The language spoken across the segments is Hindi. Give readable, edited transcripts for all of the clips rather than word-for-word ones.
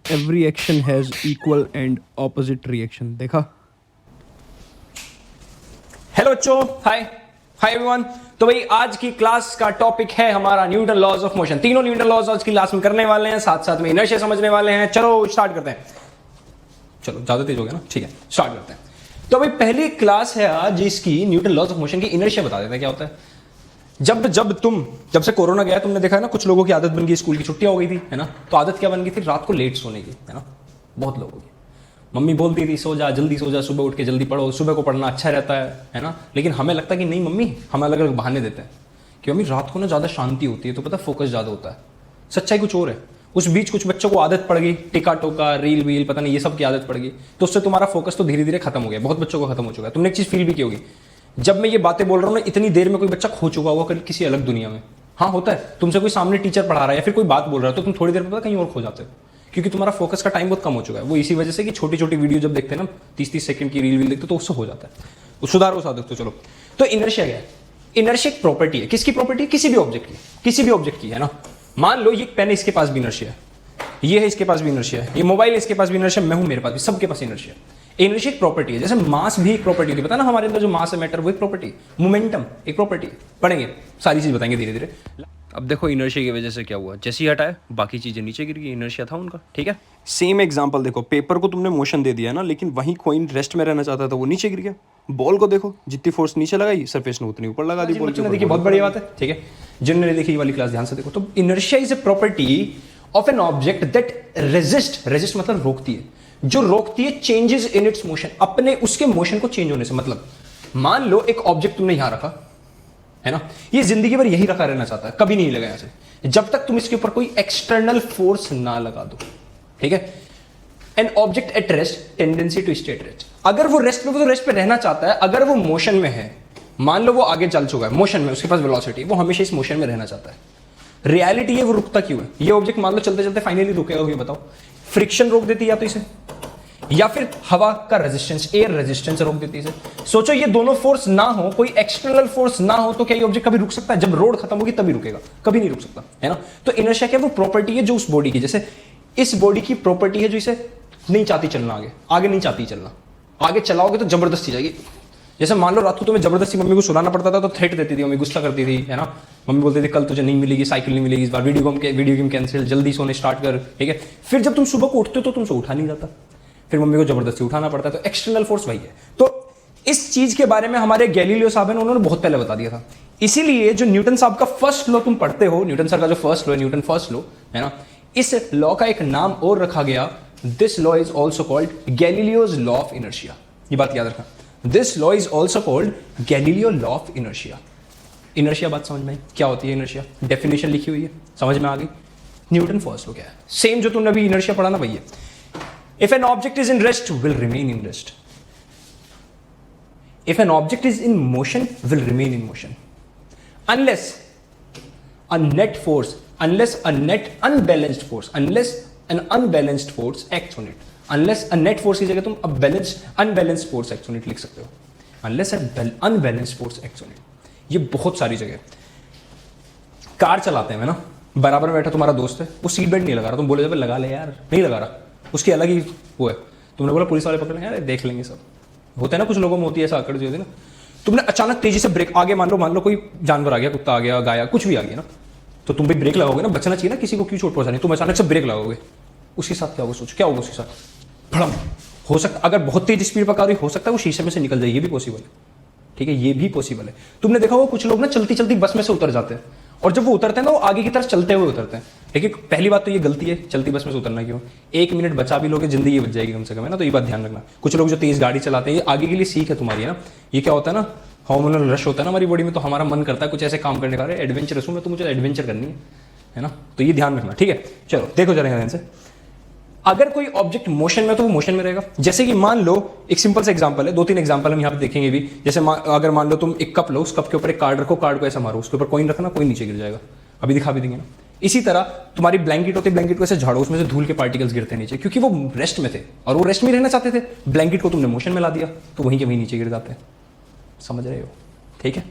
every action has equal and opposite reaction. देखा? हेलो बच्चों, हाय हाय एवरीवन। तो भाई आज की क्लास का टॉपिक है हमारा न्यूटन लॉज ऑफ मोशन। तीनों न्यूटन लॉज आज की क्लास में करने वाले हैं, साथ साथ में इनर्शिया समझने वाले हैं। चलो स्टार्ट करते हैं। चलो ज्यादा तेज हो गया ना, ठीक है स्टार्ट करते हैं। तो भाई पहली क्लास है आज जिसकी न्यूटन लॉज ऑफ मोशन की इनर्शिया बता देता है क्या होता है। जब से कोरोना गया तुमने देखा है ना, कुछ लोगों की आदत बन गई, स्कूल की छुट्टियां हो गई थी है ना, तो आदत क्या बन गई थी, रात को लेट सोने की है ना। बहुत लोगों की मम्मी बोलती थी सो जा, जल्दी सो जा, सुबह उठ के जल्दी पढ़ो, सुबह को पढ़ना अच्छा रहता है ना। लेकिन हमें लगता है कि नहीं मम्मी, हम अलग अलग बहाने देते हैं कि मम्मी रात को ना ज़्यादा शांति होती है तो पता फोकस ज़्यादा होता है। सच्चाई कुछ और है। उस बीच कुछ बच्चों को आदत पड़ गई टिका टोका रील वील पता नहीं ये सब की आदत पड़ गई, तो उससे तुम्हारा फोकस तो धीरे धीरे खत्म हो गया। बहुत बच्चों को खत्म हो चुका है। तुमने एक चीज़ फील भी की होगी, जब मैं ये बातें बोल रहा हूँ ना, इतनी देर में कोई बच्चा खो चुका होगा किसी अलग दुनिया में। हाँ होता है, तुमसे कोई सामने टीचर पढ़ा रहा है या फिर कोई बात बोल रहा है तो तुम थोड़ी देर में पता कहीं और खो जाते हो, क्योंकि तुम्हारा फोकस का टाइम बहुत कम हो चुका है। वो इसी वजह से कि छोटी छोटी वीडियो जब देखते हैं ना, 30-30 सेकंड की रील वील देखते तो उससे हो जाता है। उस सुधार हो सकते हो। चलो तो इनर्शिया क्या है? इनर्शिया एक प्रॉपर्टी है। किसकी प्रॉपर्टी है? किसी भी ऑब्जेक्ट की, किसी भी ऑब्जेक्ट की है ना। मान लो ये पेन है, इसके पास भी इनर्शिया है, ये है इसके पास भी इनर्शिया है, ये मोबाइल है इसके पास भी इनर्शिया, मैं हूं मेरे पास भी, सबके पास इनर्शिया है। इनर्शिया एक प्रॉपर्टी है। जैसे मास भी एक प्रॉपर्टी होती है, पता ना हमारे अंदर जो मास है मैटर वो एक प्रॉपर्टी, मोमेंटम एक प्रॉपर्टी। पढ़ेंगे सारी चीज बताएंगे धीरे धीरे। अब देखो इनर्शिया की वजह से क्या हुआ, जैसे ही हटाया बाकी चीजें नीचे गिर गई, इनर्शिया था उनका। ठीक है, सेम एग्जांपल देखो, पेपर को तुमने मोशन दे दिया ना, लेकिन वहीं कॉइन रेस्ट में रहना चाहता था, वो नीचे गिर गया। बॉल को देखो, जितनी फोर्स नीचे लगाई सरफेस ने उतनी ऊपर लगा दी। बॉल देखिए बहुत बढ़िया बात है, ठीक है। जिन्होंने देखी वाली क्लास ध्यान से देखो। तो inertia is a property of N object that resist मतलब रोकती है, जो रोकती है चेंजेस इन इट्स मोशन, अपने उसके मोशन को चेंज होने से। मतलब मान लो एक ऑब्जेक्ट तुमने यहां रखा है ना, ये जिंदगी भर यही रखा रहना चाहता है, कभी नहीं लगाया से, जब तक तुम इसके ऊपर कोई एक्सटर्नल फोर्स ना लगा दो। ठीक है। An object at rest tendency to stay at rest. अगर वो रेस्ट पे, वो तो रेस्ट पे रहना चाहता है। अगर वो मोशन में है, मान लो वो आगे चल चुका है मोशन में, उसके पास वेलोसिटी, वो हमेशा इस मोशन में रहना चाहता है। रियलिटी है वो रुकता क्यों है? ये ऑब्जेक्ट मान लो चलते चलते फाइनली रुकेगा, ये बताओ। फ्रिक्शन रोक देती है या तो इसे, या फिर हवा का रेजिस्टेंस, एयर रेजिस्टेंस रोक देती है। सोचो ये दोनों फोर्स ना हो, कोई एक्सटर्नल फोर्स ना हो, तो क्या ये ऑब्जेक्ट कभी रुक सकता है? जब रोड खत्म होगी तभी रुकेगा, कभी नहीं रुक सकता है ना। तो इनर्शिया क्या, वो प्रॉपर्टी है जो उस बॉडी की, जैसे इस बॉडी की प्रॉपर्टी है जो इसे नहीं चाहती चलना, आगे नहीं चाहती चलना। आगे चलाओगे तो जबरदस्ती जाएगी। जैसे मान लो रात को तुम्हें जबरदस्ती मम्मी को सुलाना पड़ता था तो थ्रेट देती थी मम्मी, गुस्सा करती थी है ना। मम्मी बोलती थी कल तुझे नहीं मिलेगी, साइकिल नहीं मिलेगी, इस बार वीडियो गेम कैंसिल, जल्दी सोने स्टार्ट कर। ठीक है। फिर जब तुम सुबह को उठते हो तो तुमसे उठा नहीं जाता, फिर मम्मी को जबरदस्ती उठाना पड़ता है। तो एक्सटर्नल फोर्स वही है। तो इस चीज के बारे में हमारे गैलीलियो साहब हैं, उन्होंने बहुत पहले बता दिया था। इसीलिए जो न्यूटन साहब का फर्स्ट लॉ तुम पढ़ते हो, न्यूटन सर का जो फर्स्ट लॉ है, न्यूटन फर्स्ट लॉ है ना, इस लॉ का एक नाम और रखा गया। This law is also called Galileo's law of inertia. ये बात याद रखना, this law is also called Galileo law of inertia. Inertia बात समझ में आई? क्या होती है इनर्शिया? डेफिनेशन लिखी हुई है, समझ में आ गई। न्यूटन फर्स्ट लॉ क्या है? सेम जो तुमने अभी इनर्शिया पढ़ा ना भैया। If an object is in rest, will remain in rest. If an object is in motion, will remain in motion. Unless a net unbalanced force acts on it. Unless a net force की जगह तुम unbalanced force acts on it लिख सकते हो। Unless an unbalanced force acts on it. ये बहुत सारी जगह। कार चलाते हैं ना, बराबर में बैठा तुम्हारा दोस्त है, वो सीट बेल्ट नहीं लगा रहा, तुम बोले जब लगा ले यार, नहीं लगा रहा, उसकी अलग ही वो है। तुमने बोला पुलिस वाले पकड़ लेंगे, यार देख लेंगे, सब होता है ना, कुछ लोगों में होती है ऐसा अकड़ जो होती है ना। तुमने अचानक तेजी से ब्रेक, आगे मान लो कोई जानवर आ गया, कुत्ता आ गया, गाय, कुछ भी आ गया ना, तो तुम भी ब्रेक लगाओगे ना, बचना चाहिए ना, किसी को क्यों चोट पहुंचानी। तुम अचानक से ब्रेक लगाओगे, उसके साथ क्या होगा? सोचो क्या होगा उसके साथ। भड़म हो सकता, अगर बहुत तेज स्पीड पर कार हो सकता है वो शीशे में से निकल जाए, ये भी पॉसिबल है। ठीक है, ये भी पॉसिबल है। तुमने देखा होगा कुछ लोग ना चलती चलती बस में से उतर जाते हैं, और जब वो उतरते हैं ना वो आगे की तरफ चलते हुए उतरते हैं। देखिए पहली बात तो ये गलती है, चलती बस में से उतरना क्यों? 1 मिनट बचा भी लोगे, जिंदगी बच जाएगी कम से कम, है ना। तो ये बात ध्यान रखना। कुछ लोग जो तेज गाड़ी चलाते हैं, ये आगे के लिए सीख है तुम्हारी, है ना। ये क्या होता है ना, हार्मोनल रश होता है ना हमारी बॉडी में, तो हमारा मन करता है कुछ ऐसे काम करने का, एडवेंचरस हूं मैं तो मुझे एडवेंचर करनी है ना। तो ये ध्यान रखना, ठीक है। चलो देखो जरा ध्यान से। अगर कोई ऑब्जेक्ट मोशन में तो वो मोशन में रहेगा। जैसे कि मान लो एक सिंपल सा एग्जांपल है, 2-3 एग्जांपल हम यहाँ पे देखेंगे भी। जैसे अगर मान लो तुम एक कप लो, उस कप के ऊपर एक कार्ड रखो, कार्ड को ऐसा मारो, उसके ऊपर कॉइन रखना, कॉइन नीचे गिर जाएगा, अभी दिखा भी देंगे ना। इसी तरह तुम्हारी ब्लैंकेट होती है, ब्लैंकेट को ऐसे झाड़ो, उसमें से धूल के पार्टिकल्स गिरते हैं नीचे, क्योंकि वो रेस्ट में थे और वो रेस्ट में रहना चाहते थे। ब्लैंकेट को तुमने मोशन में ला दिया तो वहीं के वहीं नीचे गिर जाते हैं। समझ रहे हो? ठीक है।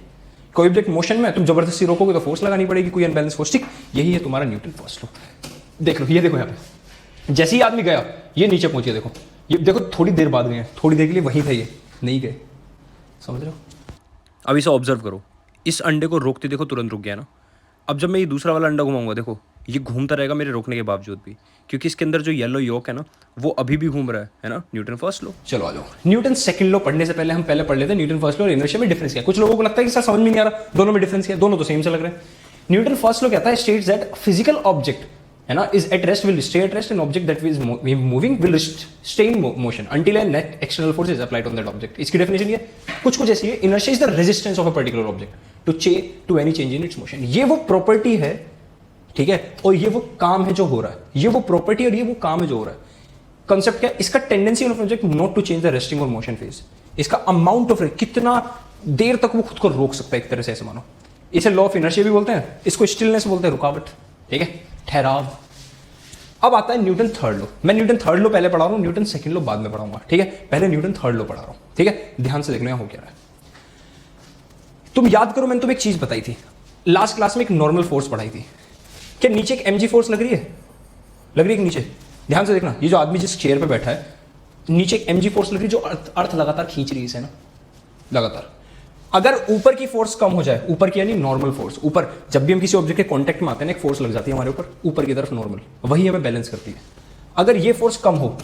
कोई ऑब्जेक्ट मोशन में, तुम जबरदस्ती रोकोगे तो फोर्स लगानी पड़ेगी, कोई अनबैलेंस फोर्स। ठीक, यही है तुम्हारा न्यूटन फर्स्ट लॉ। देख लो, ये देखो यहाँ पे जैसे ही आदमी गया ये नीचे पहुंचे, देखो ये देखो थोड़ी देर बाद गए, थोड़ी देर के लिए वहीं थे, ये नहीं गए, समझ रहे हो? अब इसे ऑब्जर्व करो, इस अंडे को रोकते देखो तुरंत रुक गया ना। अब जब मैं ये दूसरा वाला अंडा घुमाऊंगा, देखो ये घूमता रहेगा मेरे रोकने के बावजूद भी, क्योंकि इसके अंदर जो येलो योक है ना वो अभी भी घूम रहा है ना। Newton first law. चलो आ जाओ, न्यूटन सेकंड लॉ पढ़ने से पहले हम पहले पढ़ लेते हैं न्यूटन फर्स्ट लॉ और इनर्शिया में डिफरेंस क्या है। कुछ लोगों को लगता है कि सर समझ में नहीं आ रहा, दोनों में डिफरेंस क्या है, दोनों तो सेम से लग रहे हैं। न्यूटन फर्स्ट लॉ कहता है स्टेट्स दैट फिजिकल ऑब्जेक्ट है ना is at rest will stay at rest, an object that is moving will stay in motion until an net external force is applied on that object. इसकी डेफिनेशन ये कुछ ऐसी है, inertia is the resistance of a particular object to any change in its motion. ये वो प्रॉपर्टी है, ठीक है, और ये वो काम है जो हो रहा है, ये वो प्रॉपर्टी और ये वो काम है जो हो रहा है। कंसेप्ट क्या है इसका? Tendency of object not to change the resting और मोशन फेज। इसका अमाउंट ऑफ कितना देर तक वो खुद को रोक सकता है, एक तरह से ऐसे मानो। इसे लॉ ऑफ इनर्शिया भी बोलते हैं, इसको स्टिलनेस बोलते हैं, रुकावट, ठीक है, ठहराव। अब आता है न्यूटन थर्ड लॉ। मैं न्यूटन थर्ड लॉ पहले पढ़ा रहा हूं, न्यूटन सेकंड लॉ बाद में पढ़ाऊंगा, ठीक है। पहले न्यूटन थर्ड लॉ पढ़ा रहा हूं, ठीक है, ध्यान से देखना हो क्या रहा है। तुम याद करो, मैंने तुम्हें एक चीज बताई थी लास्ट क्लास में, एक नॉर्मल फोर्स पढ़ाई थी। क्या नीचे एक mg फोर्स लग रही है? लग रही है नीचे? ध्यान से देखना, ये जो आदमी जिस चेयर पे बैठा है, नीचे एक mg फोर्स लग रही है जो अर्थ लगातार खींच रही है इसे ना, लगातार। अगर ऊपर की फोर्स कम हो जाए, ऊपर की यानी नॉर्मल फोर्स, ऊपर जब भी हम किसी ऑब्जेक्ट के कांटेक्ट में आते हैं ना, एक फोर्स लग जाती है हमारे ऊपर की तरफ नॉर्मल, वही हमें बैलेंस करती है। अगर ये फोर्स कम हो,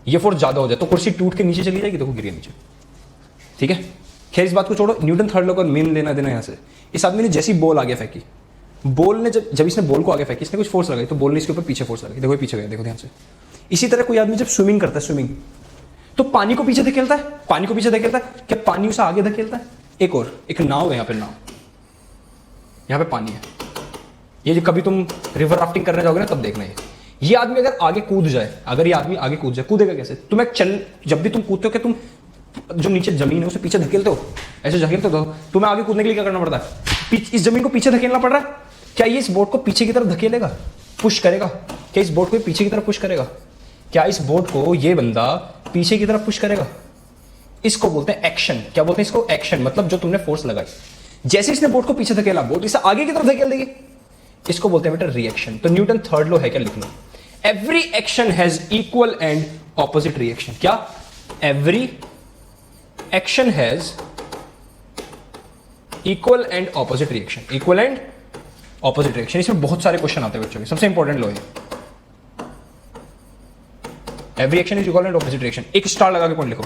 ये फोर्स ज्यादा हो जाए, तो कुर्सी टूट के नीचे चली जाएगी, देखो गिरी नीचे, ठीक है। खैर इस बात को छोड़ो, न्यूटन थर्ड लॉ का मेन लेना देना यहां से। इस आदमी ने जैसी बॉल आगे फेंकी, बॉल ने जब इसने बॉल को आगे फेंकी, इसने कुछ फोर्स लगाई, तो बॉल ने इसके ऊपर पीछे फोर्स लगाई, देखो ये पीछे गया, देखो ध्यान से। इसी तरह कोई आदमी जब स्विमिंग करता है, स्विमिंग, तो पानी को पीछे धकेलता है, पानी को पीछे धकेलता है, क्या पानी उसे आगे धकेलता है? एक और एक नाव है, यहाँ पे नाव, यहाँ पे पानी है, ये जो कभी तुम रिवर राफ्टिंग करने जाओगे ना तब देखना ये आदमी अगर आगे कूद जाए, अगर ये आदमी आगे कूद जाए, कूदेगा कैसे? जब भी तुम कूदते हो, क्या तुम जो नीचे जमीन है उसे पीछे धकेलते हो, ऐसे धकेलते हो, तुम्हें आगे कूदने के लिए क्या करना पड़ता है? इस जमीन को पीछे धकेलना पड़ रहा है। क्या ये इस बोट को पीछे की तरफ धकेलेगा, पुश करेगा? क्या इस बोट को पीछे की तरफ पुश करेगा? क्या इस बोट को ये बंदा पीछे की तरफ पुश करेगा? इसको बोलते हैं एक्शन। क्या बोलते हैं इसको? एक्शन। मतलब जो तुमने फोर्स लगाई, जैसे इसने बोट को पीछे धकेला, बोट इसे आगे की तरफ धकेल देगी, इसको बोलते हैं बेटा रिएक्शन। तो न्यूटन थर्ड लॉ है क्या? लिख लो, every action has equal and opposite reaction. क्या? Every action has equal and opposite reaction, equal and opposite reaction. इसमें बहुत सारे क्वेश्चन आते हैं बच्चों के, सबसे इंपॉर्टेंट लॉ है every action is equal and opposite reaction. एक स्टार लगा के पॉइंट लिखो,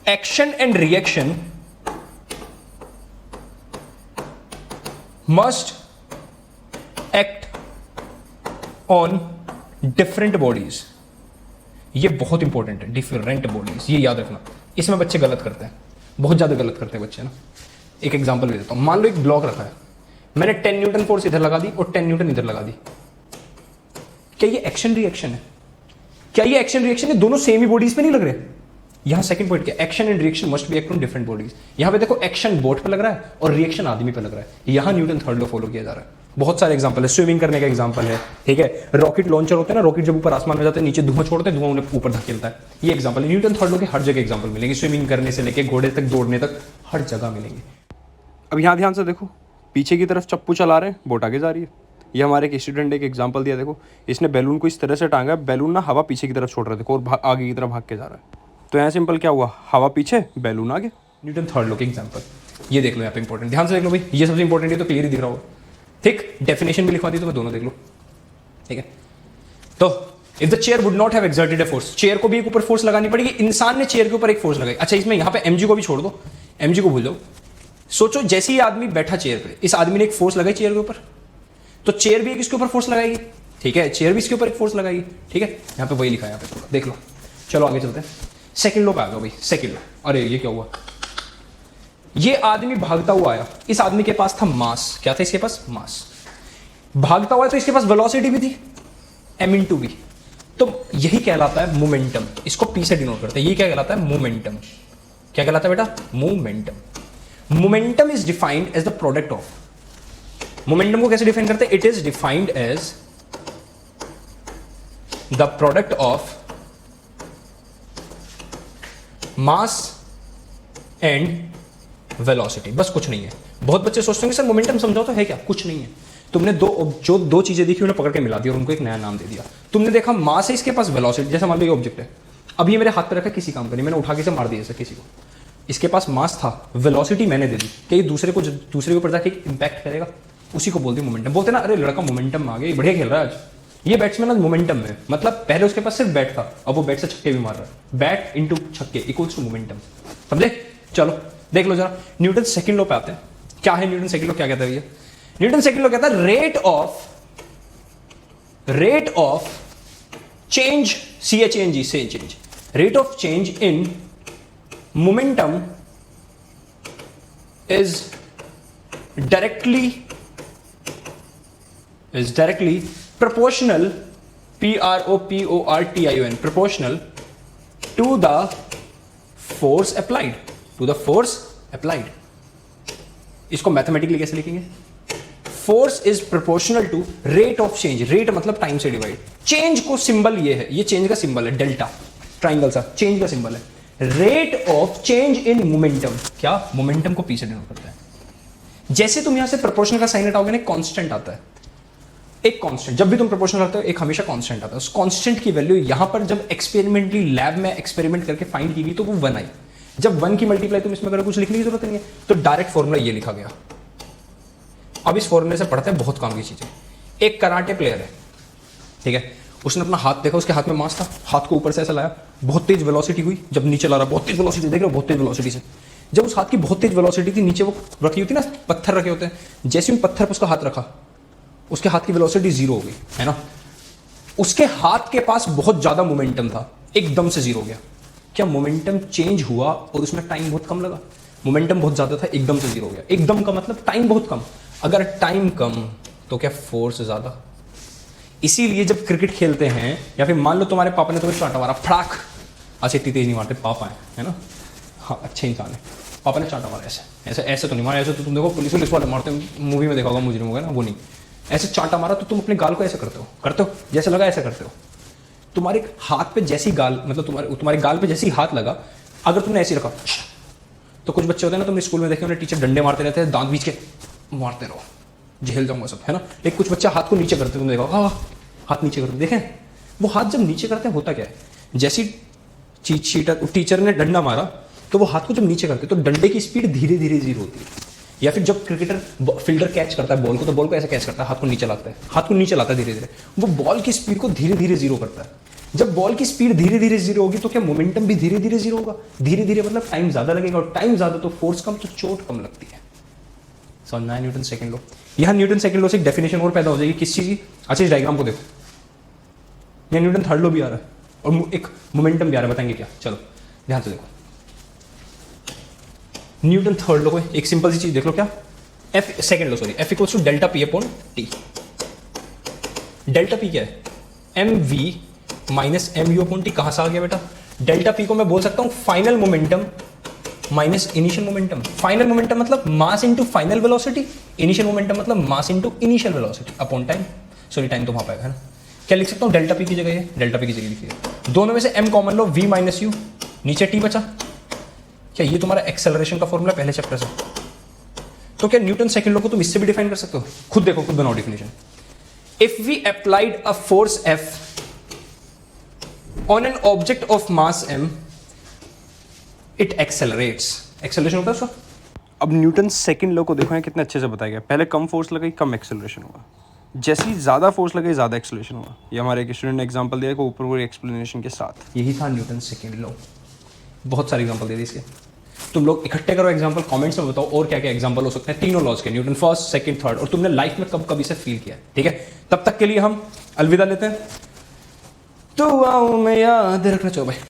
action and reaction must act on different bodies. ये बहुत इंपॉर्टेंट है, डिफरेंट बॉडीज, ये याद रखना। इसमें बच्चे गलत करते हैं, बहुत ज्यादा गलत करते हैं बच्चे ना। एक एग्जांपल दे देता हूं, मान लो एक ब्लॉक रखा है, मैंने 10 न्यूटन फोर्स इधर लगा दी और 10 न्यूटन इधर लगा दी, क्या ये एक्शन रिएक्शन है? क्या ये एक्शन रिएक्शन है? दोनों सेम ही बॉडीज पे नहीं लग रहे। यहां सेकंड पॉइंट क्या, action and reaction must be act on different bodies. यहां पे देखो एक्शन बोट पे लग रहा है और रिएक्शन आदमी पे लग रहा है। यहां न्यूटन थर्ड लॉ फॉलो किया जा रहा है। बहुत सारे एग्जांपल है, स्विमिंग करने का एग्जांपल है, ठीक है। रॉकेट लॉन्चर होते हैं ना, रॉकेट जब ऊपर आसमान में जाते हैं, नीचे धुआं छोड़ते हैं, धुआं उन्हें ऊपर धकेलता है, ये एग्जांपल है। न्यूटन थर्ड लॉ के हर जगह एग्जांपल मिलेंगे, स्विमिंग करने से लेके घोड़े तक दौड़ने तक हर जगह मिलेंगे। अब यहाँ ध्यान से देखो, पीछे की तरफ चप्पू चला रहे हैं, बोट आगे जा रही है। ये हमारे एक स्टूडेंट ने एक एग्जांपल दिया, देखो इसने बैलून को इस तरह से टांगा, बैलून ना हवा पीछे की तरफ छोड़ रहा है, देखो, और आगे की तरफ भाग के जा रहा है। तो यहाँ सिंपल क्या हुआ, हवा पीछे, बैलून आगे। न्यूटन थर्ड लॉ के एग्जांपल ये देख लो, यहाँ पे इंपॉर्टेंट, ध्यान से देख लो भाई, ये सबसे इंपॉर्टेंट है, तो क्लियर ही दिख रहा होगा, ठीक। डेफिनेशन भी लिखवा दी तो मैं दोनों देख लो, ठीक है। तो if the chair would not have exerted a force, chair को भी एक ऊपर फोर्स लगानी पड़ेगी। इंसान ने चेयर के ऊपर एक फोर्स लगाई। अच्छा, इसमें यहाँ पे mg को भी छोड़ दो, mg को भूल जाओ। सोचो जैसे ही आदमी बैठा चेयर पे, इस आदमी ने एक फोर्स लगाई चेयर के ऊपर, तो चेयर भी एक इसके ऊपर फोर्स लगाएगी, ठीक है, चेयर भी इसके ऊपर एक फोर्स लगाएगी, ठीक है। यहाँ पे वही लिखा है, यहाँ पे देख लो। चलो आगे चलते हैं, सेकंड लॉ पे आ जाओ भाई, सेकंड लॉ। अरे ये क्या हुआ, ये आदमी भागता हुआ आया, इस आदमी के पास था मास। क्या था इसके पास? मास। भागता हुआ है तो इसके पास वेलोसिटी भी थी, m/v। तो यही कहलाता है मोमेंटम। इसको p से डिनोट करते हैं, ये क्या कहलाता है? मोमेंटम। क्या कहलाता है बेटा? Momentum. Momentum is defined as the product of, momentum को कैसे डिफाइन करते हैं? It is defined as the product of mass and velocity. बस कुछ नहीं है। बहुत बच्चे सोचते हैं सर मोमेंटम समझाओ, तो है क्या? कुछ नहीं है। तुमने दो चीजें देखी उन्हें पकड़ के मिला दी और उनको एक नया नाम दे दिया। तुमने देखा मास है, इसके पास वेलोसिटी, जैसे मान लो ये ऑब्जेक्ट है, अब ये मेरे हाथ पे रखा, किसी काम का नहीं, मैंने उठा के इसे मार दिया ऐसे किसी को, इसके पास मास था, वेलोसिटी मैंने दे दी कि ये दूसरे के ऊपर जाके इंपैक्ट करेगा, उसी को बोलते हैं मोमेंटम। बोलते ना अरे लड़का मोमेंटम में आ गया, बढ़िया खेल रहा है आज, ये बैट्समैन आज मोमेंटम में, मतलब पहले उसके पास सिर्फ बैट था, अब वो बैट से छक्के भी मार रहा है। बैट इंटू छक्के इक्वल्स टू मोमेंटम, समझे? चलो देख लो जरा, न्यूटन सेकंड लॉ पे आते हैं। क्या है न्यूटन सेकंड लॉ? क्या कहता है भैया? न्यूटन सेकंड लॉ कहता है रेट ऑफ चेंज, CHANG से change, rate of change in momentum is directly proportional, proportional to the force applied, इसको मैथमेटिकली कैसे लिखेंगे? Force is proportional to rate of change, rate मतलब टाइम से डिवाइड, चेंज को सिंबल ये है, ये चेंज का सिंबल है, डेल्टा ट्राइंगल सा चेंज का सिंबल है, rate of change in momentum, क्या मोमेंटम को पीछे डिनोट करता है। जैसे तुम यहां से प्रोपोर्शनल का साइन हटाओगे ना, कांस्टेंट आता है, एक कांस्टेंट, जब भी तुम प्रोपोर्शनल करते हो एक हमेशा कांस्टेंट आता है, उस कांस्टेंट की वैल्यू यहां पर जब एक्सपेरिमेंटली लैब में एक्सपेरिमेंट करके फाइंड की गई तो वो 1 आई। जब 1 की मल्टीप्लाई तुम इसमें करो, कुछ लिखने की जरूरत नहीं है, तो डायरेक्ट फॉर्मूला ये लिखा गया। अब इस फॉर्मूले से पढ़ते हैं बहुत काम की चीजें। एक कराटे प्लेयर है, ठीक है, उसने अपना हाथ देखा, उसके हाथ में मास था, हाथ को ऊपर से ऐसा लाया, बहुत तेज वेलोसिटी हुई, जब नीचे ला रहा, बहुत तेज वेलोसिटी, देख रहे हो, बहुत तेज वेलोसिटी से, जब उस हाथ की बहुत तेज वेलोसिटी थी, नीचे वो रखी होती ना, पत्थर रखे होते हैं, जैसे उन पत्थर पर उसका हाथ रखा, उसके हाथ की वेलोसिटी 0 हो गई, है ना। उसके हाथ के पास बहुत ज्यादा मोमेंटम था, एकदम से 0 हो गया। क्या मोमेंटम चेंज हुआ और उसमें टाइम बहुत कम लगा? मोमेंटम बहुत ज्यादा था, एकदम से 0 हो गया। एकदम का मतलब टाइम बहुत कम, अगर टाइम कम तो क्या फोर्स ज्यादा। इसीलिए जब क्रिकेट खेलते हैं, या फिर मान लो तुम्हारे पापा ने तुम्हें चांटा मारा, फड़ाक, अच्छा इतनी तेज नहीं मारते, पापा है ना, हाँ अच्छे इंसान है, पापा ने चांटा मारा, ऐसे तो नहीं मारा, ऐसे तो तुम देखो पुलिस वाले मारते हैं, मूवी में देखा होगा, मुजरिम होगा ना, वो नहीं, ऐसे चांटा मारा तो तुम अपने गाल को ऐसे करते हो, जैसे लगा ऐसे करते हो। तुम्हारे हाथ पे जैसी गाल, मतलब तुम्हारे गाल पे जैसी हाथ लगा, अगर तुमने ऐसे रखा, तो कुछ बच्चे होते हैं ना, तुमने स्कूल में देखे उन्हें टीचर डंडे मारते रहते हैं, दांत बीच के मारते रहो, झेल जाऊंगा सब, है ना। एक कुछ बच्चा हाथ को नीचे करते, तुम देखो, हाँ हाथ नीचे करते, देखें वो हाथ जब नीचे करते हैं होता क्या है, जैसी टीचर ने डंडा मारा तो वो हाथ को जब नीचे करते तो डंडे की स्पीड धीरे धीरे 0 होती है। या फिर जब क्रिकेटर फील्डर कैच करता है बॉल को, तो बॉल को ऐसे कैच करता है, हाथ को नीचे लाता है, हाथ को नीचे लाता है धीरे धीरे, वो बॉल की स्पीड को धीरे धीरे 0 करता है। जब बॉल की स्पीड धीरे धीरे 0 होगी तो क्या मोमेंटम भी धीरे धीरे 0 होगा? धीरे धीरे मतलब टाइम ज्यादा लगेगा, और टाइम ज्यादा तो फोर्स कम, तो चोट कम लगती है। समझना है न्यूटन सेकंड लॉ। यहां न्यूटन सेकंड लॉ से एक डेफिनेशन और पैदा हो जाएगी, किस चीज की? अच्छा इस डायग्राम को देखो, यहां न्यूटन थर्ड लॉ भी आ रहा है और एक मोमेंटम भी आ रहा है, बताएंगे क्या? चलो ध्यान से देखो, न्यूटन थर्ड लॉ को एक सिंपल सी चीज देख लो, क्या? F second law, sorry, F equals to delta P upon T. Delta P क्या है? M V minus M U upon T. कहां से आ गया बेटा? डेल्टा पी को मैं बोल सकता हूं final momentum minus initial momentum. Final momentum मतलब mass into final velocity, initial momentum मतलब mass into initial velocity upon time. Sorry time तो वहां पाएगा, है ना। क्या लिख सकता हूं? डेल्टा पी की जगह ये डेल्टा पी की जगह लिखिए, दोनों में से एम कॉमन लो, वी माइनस यू, नीचे टी बचा। क्या ये तुम्हारा एक्सेलरेशन का फॉर्मूला पहले चैप्टर से? तो क्या न्यूटन सेकंड लॉ को तुम इससे भी डिफाइन कर सकते हो? खुद देखो, खुद बनाओ definition. If we applied a force F on an object of mass M, it accelerates. Acceleration होता है उसका। अब न्यूटन सेकंड लॉ को देखो यहाँ कितने अच्छे से बताया गया। पहले कम फोर्स लगाई, कम एक्सेलरेशन होगा, जैसी ज़्यादा फोर्स लगे ज़्यादा एक्सेलरेशन होगा। ये हमारे एक स्टूडेंट ने एग्जांपल दिया है ऊपर पूरे एक्सप्लेनेशन के साथ। यही था न्यूटन सेकंड लॉ। बहुत सारे एग्जांपल दे दिए इसके, तुम लोग इकट्ठे करो एग्जांपल, कमेंट्स में बताओ और क्या क्या एग्जांपल हो सकते हैं तीनों लॉज के, न्यूटन फर्स्ट, सेकंड, थर्ड, और तुमने लाइफ में कब कभी से फील किया है। ठीक है, तब तक के लिए हम अलविदा लेते हैं। तो में याद रखना, चलो भाई।